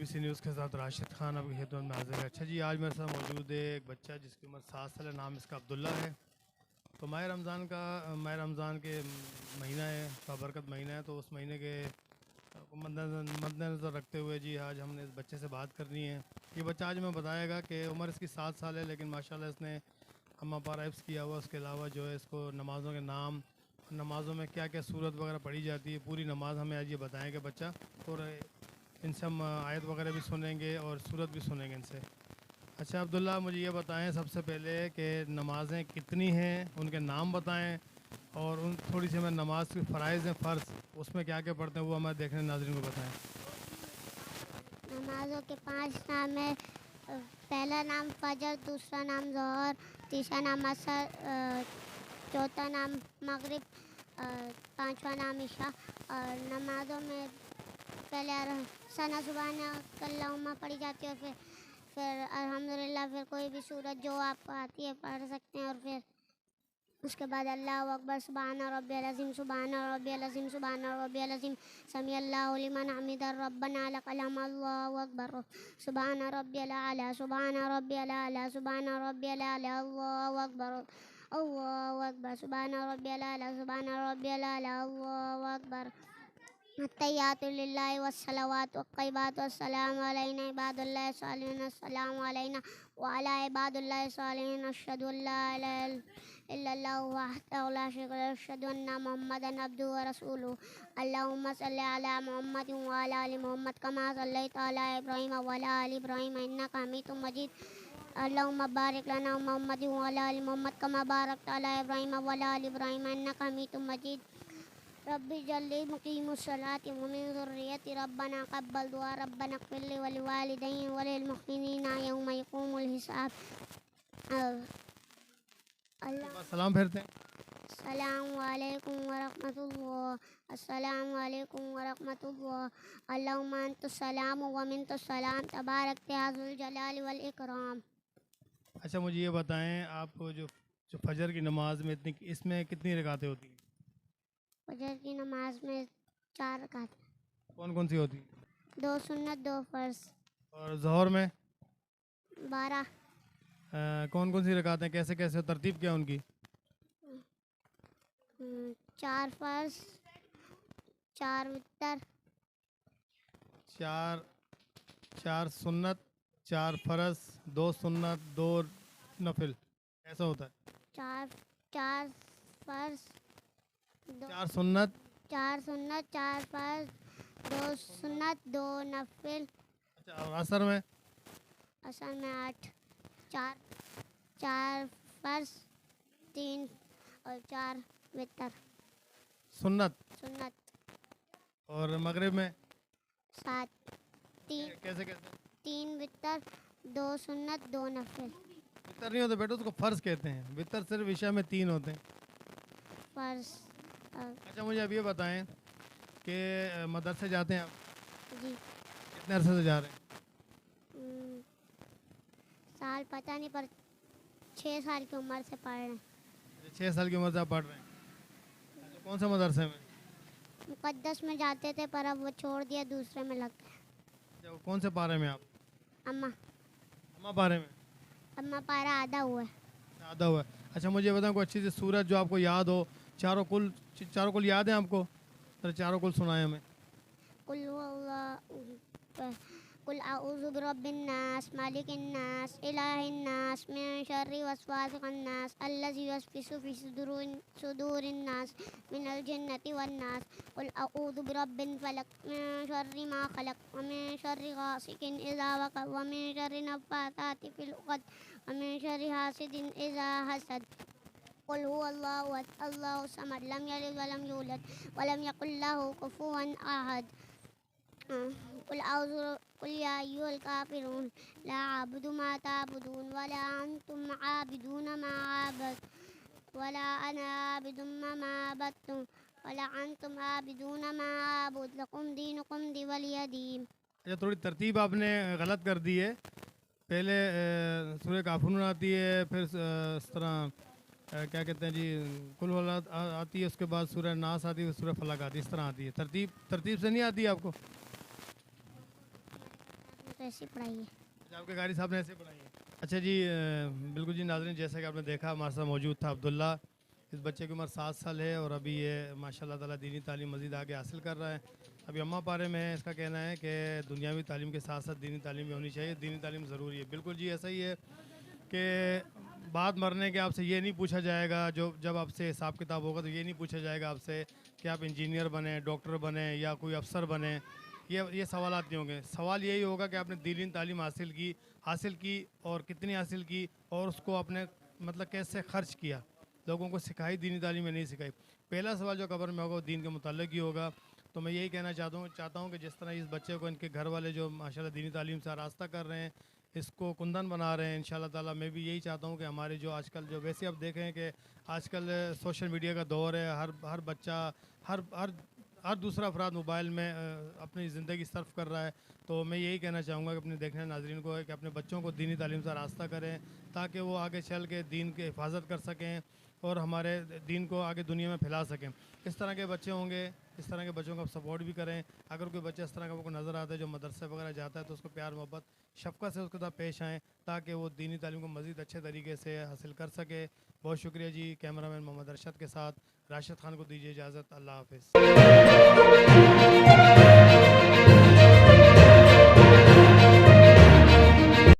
ABC news के साथ राशिद खान आपकी खिदमत में हाजिर है। अच्छा जी, आज मेरे साथ मौजूद है एक बच्चा जिसकी उम्र 7 साल है, नाम इसका अब्दुल्ला है। तो माह रमज़ान के महीना है, बाबरकत महीना है, तो उस महीने के मद्देनज़र रखते हुए जी आज हमने इस बच्चे से बात करनी है। ये बच्चा आज हमें बताएगा कि उम्र इसकी 7 साल है, लेकिन माशाल्लाह इसने अम्मा पारा हिफ्ज़ किया हुआ। उसके अलावा जो है इसको नमाज़ों के नाम, नमाज़ों में क्या क्या सूरत वगैरह पढ़ी जाती है, पूरी नमाज हमें आज ये बताएंगे बच्चा। और इनसे हम आयत वगैरह भी सुनेंगे और सूरत भी सुनेंगे इनसे। अच्छा अब्दुल्ला, मुझे ये बताएं सबसे पहले कि नमाज़ें कितनी हैं, उनके नाम बताएं, और उन थोड़ी सी हमें नमाज की फ़राइज़ हैं, फ़र्ज़ उसमें क्या क्या पढ़ते हैं वो हमारे देखने नाज़रीन को बताएं। नमाज़ों के 5 नाम है। पहला नाम फजर, दूसरा नाम ज़ोहर, तीसरा नाम असर, चौथा नाम मगरिब, पांचवा नाम इशा। और नमाज़ों में पहले सना सुबहाना कल्लाहुम्मा पढ़ी जाती है, और फिर अल्हम्दुलिल्लाह, फिर कोई भी सूरत जो आपको आती है पढ़ सकते हैं। और फिर उसके बाद अल्लाहु अकबर, सुबहान रब्बियल अज़ीम, सुबहान रब्बियल अज़ीम, सुबहान रब्बियल अज़ीम, समी अल्लाहु लिमन हमिदा, रब्बना लकल हम्द, अल्लाहु अकबर, सुबहान रब्बियल आला, सुबहान रब्बियल आला, सुबहान रब्बियल आला, अल्लाहु अकबर, अल्लाहु अकबर, सुबहान रब्बियल आला, सुबहान रब्बियल आला, अल्लाहु अकबर। अत्तहियातु लिल्लाहि वस्सलावातु वत्तय्यिबातु वस्सलामु अलैना इबादुल्लाहि सालिहीन, अस्सलामु अलैना व अला इबादुल्लाहि सालिहीन, अशहदु अल्ला इलाहा इल्लल्लाहु वहदहु ला शरीका लहु, अशहदु अन्ना मुहम्मदन अब्दुहु व रसूलुहु। अल्लाहुम्मा सल्लि अला मुहम्मदिन व अला आलि मुहम्मद कमा सल्लैता अला इब्राहीम व अला आलि इब्राहीम इन्नका हमीदुम मजीद। अल्लाहुम्मा बारिक लना मुहम्मदिन व अला आलि मुहम्मद कमा बारकता अला इब्राहीम व अला आलि इब्राहीम इन्नका हमीदुम मजीद। रब्बी जल्ली मुकीमुस्सलाति व मिन ज़ुर्रिय्यति रब्बना तक़ब्बल दुआ रब्बना इग़फ़िर ली व लिवालिदैया व लिल-मुमिनीना यौम यक़ूमुल हिसाब। सलाम फेरते हैं। अस्सलामु अलैकुम व रहमतुल्लाह, अस्सलामु अलैकुम व रहमतुल्लाह। अल्लाहुम्मा अंतुस्सलाम व मिनकुस्सलाम, तबारकत या ज़ुल जलाली वल इकराम। अच्छा मुझे ये बताएं, आप जो जो फजर की नमाज में इसमें कितनी रकातें होती हैं? फजर की नमाज में 4 रकात, कौन कौन सी होती हैं? 2 सुन्नत 2 फ़र्ज़। और ज़ोहर में 12। कौन कौन सी रकातें, कैसे कैसे, तरतीब क्या है उनकी? 4 फ़र्ज़, 4 वितर। चार चार सुन्नत, 4 फ़र्ज, 2 सुन्नत, 2 नफिल, ऐसा होता है? 4 4 फ़र्ज़, 4 सुन्नत, 4 सुन्नत, 4 फ़र्ज़, 2 सुन्नत, 2 नफिल। अच्छा, और असर में? असल में 8। 4 4 फ़र्ज़, 3 और 4 वितर सुन्नत। सुन्नत। और मगरिब में 7। 3 कैसे कैसे? 3 वितर, 2 सुन्नत, 2 नफिल। वितर नहीं होते बेटा, उसको फ़र्ज कहते हैं। वितर सिर्फ इशा में 3 होते हैं। फ़र्ज़। अच्छा मुझे अब ये बताएं कि मदरसे जाते हैं आप? जी। कितने अरसे से जा रहे हैं? साल पता नहीं, पर 6 साल की उम्र से पढ़ रहे हैं। 6 साल की उम्र से आप पढ़ रहे हैं? अच्छा, कौन से मदरसे में? मुक़द्दस में जाते थे, पर अब वो छोड़ दिया, दूसरे में लग गए। अच्छा, वो कौन से पारे में आप? अम्मा अम्मा पारे में? अम्मा पारा आधा हुआ है। आधा हुआ है। अच्छा मुझे बताओ कोई अच्छी सी सूरत जो आपको याद हो, चारों कुल याद है आपको? तो चारों कुल सुनाए हमें। कुल अऊज़ु बिरब्बिन नास, मालिकिन नास, इलाहिन नास, मिन शर्रि वस्वासिकिन नास, अल्लज़ी युवस्विसु फ़ी सुदूरिन नास, मिनल जिन्नति वन नास। कुल अऊज़ु बिरब्बिल फलक, मिन शर्रि मा खलक, व मिन शर्रि गासिकिन इज़ा वक़ब, व मिन शर्रि नफ़्फ़ाथाति फ़िल उक़द, व मिन शर्रि हासिदिन इज़ा हसद। कुल हुवल्लाहु अहद, अल्लाहु समद, लम यलिद व लम यूलद व लम यकुल लहू कुफुवन अहद। कुल या अय्युहल काफ़िरून ला अअबुदु मा तअबुदून वला अंतुम आबिदून मा अअबुदु वला अना आबिदुम मा अबदतुम वला अंतुम आबिदून मा अअबुदु लकुम दीनुकुम वलिय दीन। अच्छा थोड़ी तरतीब आपने गलत कर दी है। पहले सूरह काफ़िरून आती है, फिर इस तरह क्या कहते हैं जी, कुल वला आती है, उसके बाद सूरह नास आती है, सूरह फलक आती है, इस तरह आती है। तरतीब से नहीं आती है आपको? ऐसी पढ़ाई है। अच्छा, आपके कारी साहब ने ऐसे पढ़ाई है। अच्छा जी, बिल्कुल जी नाज़रीन, जैसा कि आपने देखा हमारे साथ मौजूद था अब्दुल्ला। इस बच्चे की उम्र 7 साल है और अभी ये माशाल्लाह ताला दीनी तालीम मज़ीद आगे हासिल कर रहा है। अभी अम्मा पारे में है। इसका कहना है कि दुनियावी तालीम के साथ साथ दीनी तालीम भी होनी चाहिए, दीनी तालीम ज़रूरी है। बिल्कुल जी ऐसा ही है कि बाद मरने के आपसे ये नहीं पूछा जाएगा, जो जब आपसे हिसाब किताब होगा तो ये नहीं पूछा जाएगा आपसे कि आप इंजीनियर बने, डॉक्टर बने या कोई अफसर बने। ये सवालात नहीं होंगे। सवाल यही होगा कि आपने दीनी तालीम हासिल की और कितनी हासिल की और उसको आपने मतलब कैसे खर्च किया, लोगों को सिखाई दीनी तालीम या नहीं सिखाई। पहला सवाल जो कब्र में होगा वो दीन के मुताल्लिक ही होगा। तो मैं यही कहना चाहता हूँ कि जिस तरह इस बच्चे को इनके घर वाले जो माशाल्लाह दीनी तालीम से रास्ता कर रहे हैं, इसको कुंदन बना रहे हैं, इंशाल्लाह ताला मैं भी यही चाहता हूँ कि हमारे जो आजकल जो वैसे आप देखें कि आजकल सोशल मीडिया का दौर है, हर बच्चा हर हर हर दूसरा अफराद मोबाइल में अपनी ज़िंदगी सर्फ कर रहा है। तो मैं यही कहना चाहूँगा कि अपने देखने नाजरीन को है कि अपने बच्चों को दीनी तालीम से रास्ता करें ताकि वो आगे चल के दीन की हिफाजत कर सकें और हमारे दीन को आगे दुनिया में फैला सकें। इस तरह के बच्चे होंगे, इस तरह के बच्चों को आप सपोर्ट भी करें। अगर कोई बच्चा इस तरह का आपको नज़र आता है जो मदरसे वगैरह जाता है तो उसको प्यार मोहब्बत शफ़क़त से उसके साथ पेश आएँ ताकि वो दीनी तालीम को मज़ीद अच्छे तरीके से हासिल कर सके। बहुत शुक्रिया जी। कैमरामैन मोहम्मद अरशद के साथ राशिद खान को दीजिए इजाज़त। अल्लाह हाफ़िज़।